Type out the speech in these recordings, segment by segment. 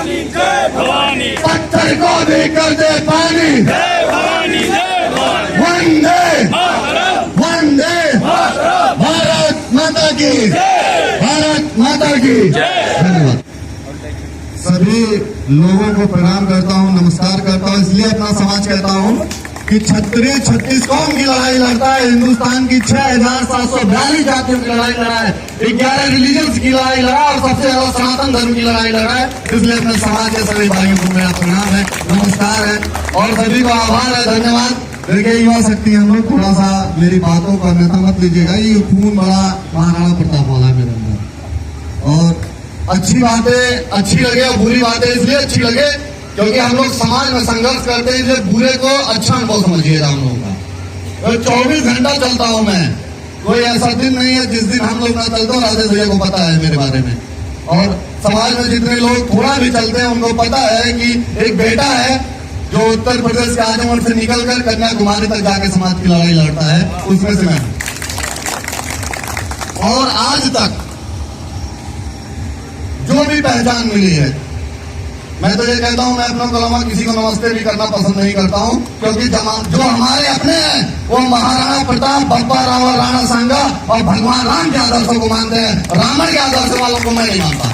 भवानी जय भवानी, पत्थर को भी कर दे पानी। जय भवानी जय भवानी, वंदे मातरम वंदे मातरम, भारत माता की जय भारत माता की जय। धन्यवाद। सभी लोगों को प्रणाम करता हूँ, नमस्कार करता हूँ। इसलिए अपना समाज कहता हूँ कि छत्तीस कौम की लड़ाई लड़ता है, हिंदुस्तान की 6,742 जातियों की लड़ाई लड़ा है, 11 रिलीजन्स की लड़ाई लड़ा और सबसे ज्यादा सनातन धर्म की लड़ाई लड़ा है। इसलिए अपने समाज के सभी भाइयों को मेरा प्रणाम है, नमस्कार है और सभी को आभार है, धन्यवाद। देखिए युवा शक्ति हम लोग थोड़ा सा मेरी बातों को अन्यथा मत लीजिएगा, ये खून बड़ा महाराणा प्रताप वाला है मेरे अंदर। और अच्छी बातें अच्छी लगे और बुरी बातें इसलिए अच्छी लगे क्योंकि हम लोग समाज में संघर्ष करते हैं, इसलिए बुरे को अच्छा अनुभव समझिएगा हम लोगों का। तो 24 घंटा चलता हूं मैं, कोई ऐसा दिन नहीं है जिस दिन हम लोग ना चलते हो। राजेश भैया को पता है मेरे बारे में, और समाज में जितने लोग थोड़ा भी चलते हैं उनको पता है कि एक बेटा है जो उत्तर प्रदेश के आजमगढ़ से निकलकर कन्याकुमारी तक जाके समाज की लड़ाई लड़ता है, उसमें से मैं। और आज तक जो भी पहचान मिली है, मैं तो ये कहता हूं, मैं अपनों के अलावा किसी को नमस्ते भी करना पसंद नहीं करता हूं, क्योंकि जो हमारे अपने हैं वो महाराणा प्रताप, बप्पा राव और राणा सांगा और भगवान राम के आदर्शों को मानते हैं, रावण के आदर्श वालों को मैं नहीं मानता।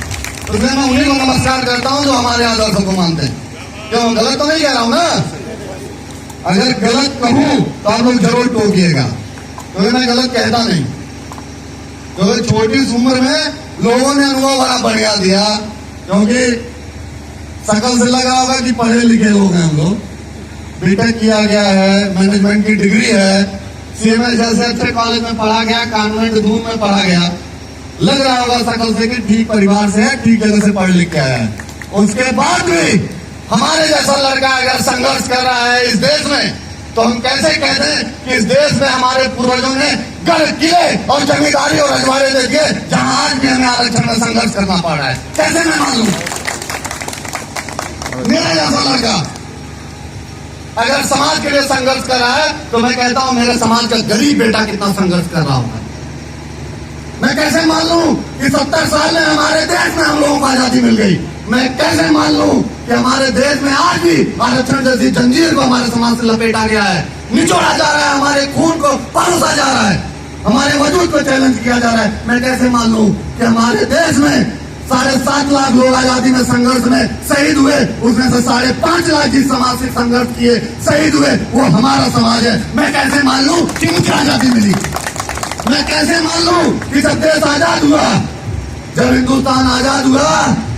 तो इसलिए मैं उन्हीं को नमस्कार करता हूं जो हमारे आदर्शों को मानते हैं। क्यों, गलत तो नहीं कह रहा हूं ना? अगर गलत कहूं तो आप लोग जरूर टोकिएगा, क्योंकि मैं गलत कहता नहीं। क्योंकि छोटी सी उम्र में लोगों ने अनुभव बड़ा बढ़िया दिया, क्योंकि शकल से लगा होगा कि पढ़े लिखे लोग हैं हम लोग, बीटेक किया गया है, मैनेजमेंट की डिग्री है, सीएमएस जैसे अच्छे कॉलेज में पढ़ा गया, कॉन्वेंट दून में पढ़ा गया, लग रहा होगा शकल से कि ठीक परिवार से है, ठीक जगह से पढ़ लिख के आया है। उसके बाद भी हमारे जैसा लड़का अगर संघर्ष कर रहा है इस देश में, तो हम कैसे कहते हैं कि इस देश में हमारे पूर्वजों ने गढ़ किले और जमींदारी और रजवाड़े दे दिए, जहां आज भी हमें आरक्षण में संघर्ष करना पड़ रहा है। कैसे मैं मान लूं? मेरा जैसा लड़का अगर समाज के लिए संघर्ष कर रहा है, तो मैं कहता हूं मेरे समाज का गरीब बेटा कितना संघर्ष कर रहा होगा। मैं कैसे मान लूं कि 70 साल में हमारे देश में हम लोगों को आजादी मिल गई? मैं कैसे मान लूं कि हमारे देश में आज भी आरक्षण जैसी जंजीर को हमारे समाज से लपेटा गया है, निचोड़ा जा रहा है, हमारे खून को परोसा जा रहा है, हमारे वजूद को चैलेंज किया जा रहा है? मैं कैसे मान लूं कि हमारे देश में 7.5 लाख लोग आजादी में संघर्ष में शहीद हुए, उसमें से 5.5 लाख जिस समाज से संघर्ष किए शहीद हुए वो हमारा समाज है? मैं कैसे मान लूं कि मुझे आजादी मिली? मैं कैसे मान लूं कि जब देश आजाद हुआ, जब हिंदुस्तान आजाद हुआ,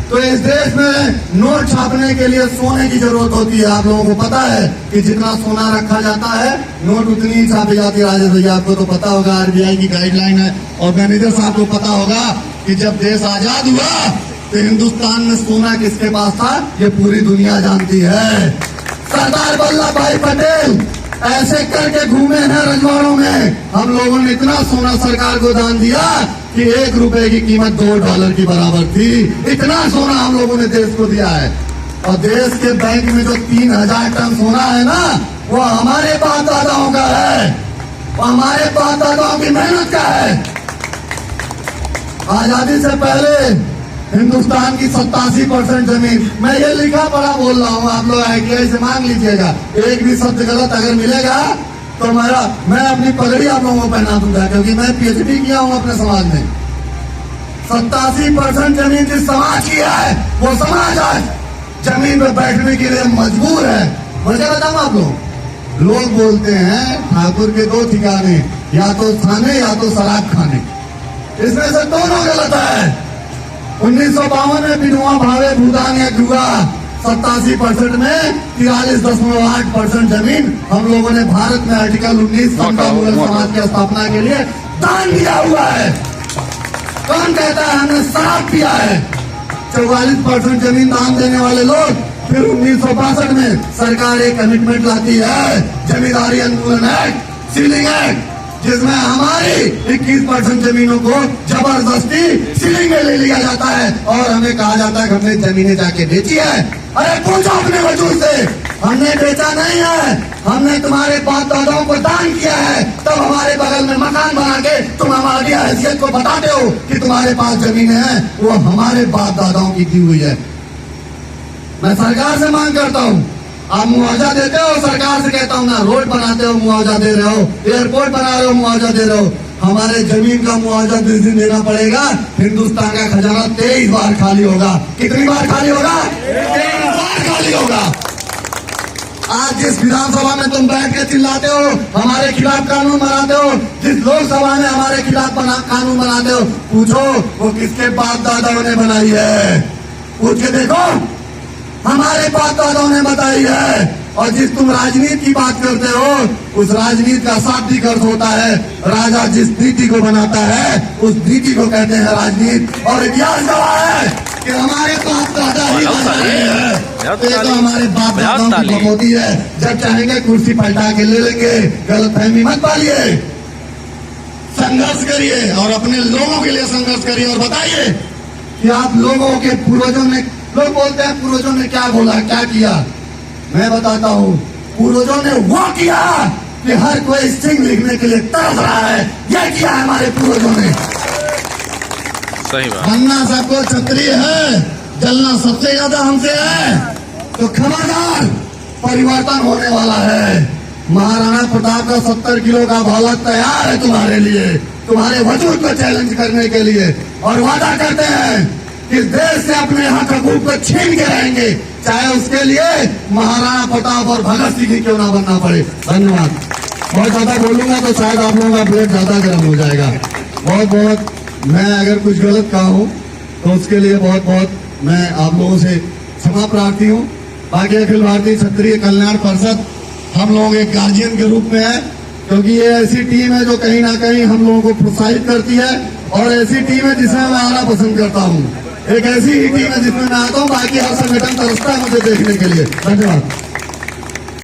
तो इस देश में नोट छापने के लिए सोने की जरूरत होती है। आप लोगों को पता है कि जितना सोना रखा जाता है नोट उतनी ही छापी जाती है। राजेश भैया आपको तो पता होगा, आरबीआई की गाइडलाइन है, और मैनेजर साहब को पता होगा कि जब देश आजाद हुआ तो हिंदुस्तान में सोना किसके पास था, ये पूरी दुनिया जानती है। सरदार वल्लभ भाई पटेल ऐसे करके घूमे हैं रजवाड़ों में, हम लोगों ने इतना सोना सरकार को दान दिया कि 1 रुपए की कीमत $2 की बराबर थी। इतना सोना हम लोगों ने देश को दिया है। और देश के बैंक में जो 3000 टन सोना है ना, वो हमारे बाप दादाओं का है, वो हमारे बाप दादाओं की मेहनत का है। आजादी से पहले हिंदुस्तान की 87% जमीन, मैं ये लिखा पढ़ा बोल रहा हूँ, आप लोग ITI से मांग लीजिएगा, एक भी शब्द गलत अगर मिलेगा तो मैं अपनी पगड़ी आप लोगों को पहना दूंगा, क्योंकि मैं PhD किया हूँ अपने समाज में। 87% जमीन जिस समाज की है, वो समाज आज जमीन पे बैठने के लिए मजबूर है। मुझे बताऊँ आप लोग बोलते हैं ठाकुर के 2 ठिकाने, या तो थाने या तो शराब खाने, इसमें से दोनों गलत है। 1952 में बिनुआ भावे भूदान या जुआ 87% में 43.8% जमीन हम लोगों ने भारत में आर्टिकल 19 समाज की स्थापना के लिए दान दिया हुआ है। कौन कहता है हमने शराब पिया है? 44% जमीन दान देने वाले लोग फिर 1962 में सरकार एक कमिटमेंट लाती है, जमींदारी अनुकूलन एक्ट, सीलिंग एक्ट, जिसमें हमारी 21% जमीनों को जबरदस्ती सीलिंग में ले लिया जाता है और हमें कहा जाता है कि हमने जमीनें जाके बेची है। अरे पूछो अपने वजूद से, हमने बेचा नहीं है, हमने तुम्हारे बाप दादाओं को दान किया है। तब हमारे बगल में मकान बना के तुम हमारी हैसियत को बताते हो कि तुम्हारे पास जमीनें हैं, वो हमारे बाप दादाओं की दी हुई है। मैं सरकार से मांग करता हूँ, आप मुआवजा देते हो, सरकार से कहता हूँ ना, रोड बनाते हो मुआवजा दे रहे हो, एयरपोर्ट बना रहे हो मुआवजा दे रहे हो, हमारे जमीन का मुआवजा जिस दिन देना पड़ेगा, हिंदुस्तान का खजाना 23 बार खाली होगा। कितनी बार खाली होगा? 23 बार खाली होगा। आज जिस विधानसभा में तुम बैठ के चिल्लाते हो, हमारे खिलाफ कानून बनाते हो, जिस लोकसभा में हमारे खिलाफ कानून बनाते हो, पूछो वो किसके बाप दादाओं ने बनाई है? पूछ के देखो, हमारे बाप दादाओं ने बताई है। और जिस तुम राजनीति की बात करते हो, उस राजनीति का शाब्दिक अर्थ होता है, राजा जिस नीति को बनाता है उस नीति को कहते हैं राजनीति। और इतिहास गवाह है कि हमारे बाप दादा ही बनाए हैं। तो ये तो हमारे बाप दादाओं की बकौती है। जब चाहेंगे कुर्सी पलटा के ले लेंगे। गलतफहमी मत पालिए, संघर्ष करिए और अपने लोगों के लिए संघर्ष करिए और बताइए कि आप लोगों के पूर्वजों ने, लोग बोलते हैं पूर्वजों ने क्या बोला, क्या किया। मैं बताता हूँ, पूर्वजों ने वो किया कि हर कोई सिंह लिखने के लिए तरस रहा है। यह किया है हमारे पूर्वजों ने। सही बात। बनना सबको क्षत्रिय है, जलना सबसे ज्यादा हमसे है। तो खबरदार, परिवर्तन होने वाला है। महाराणा प्रताप का 70 किलो का भाला तैयार है तुम्हारे लिए, तुम्हारे वजूद को चैलेंज करने के लिए। और वादा करते हैं कि इस देश से अपने हक हकूक को छीन के रहेंगे, चाहे उसके लिए महाराणा प्रताप और भगत सिंह क्यों ना बनना पड़े। धन्यवाद। बहुत ज्यादा बोलूंगा तो शायद आप लोगों का पेट ज्यादा गर्म हो जाएगा। बहुत बहुत मैं अगर कुछ गलत कहा हूँ तो उसके लिए बहुत बहुत मैं आप लोगों से क्षमा प्रार्थी हूँ। बाकी अखिल भारतीय क्षत्रिय कल्याण परिषद हम लोग एक गार्जियन के रूप में है, क्योंकि ये ऐसी टीम है जो कहीं ना कहीं हम लोगों को प्रोत्साहित करती है, और ऐसी टीम है जिसमें मैं आना पसंद करता हूँ। एक ऐसी ही टीम है जिसमें मैं आता हूँ, बाकी हर संगठन तरसता है मुझे देखने के लिए। धन्यवाद।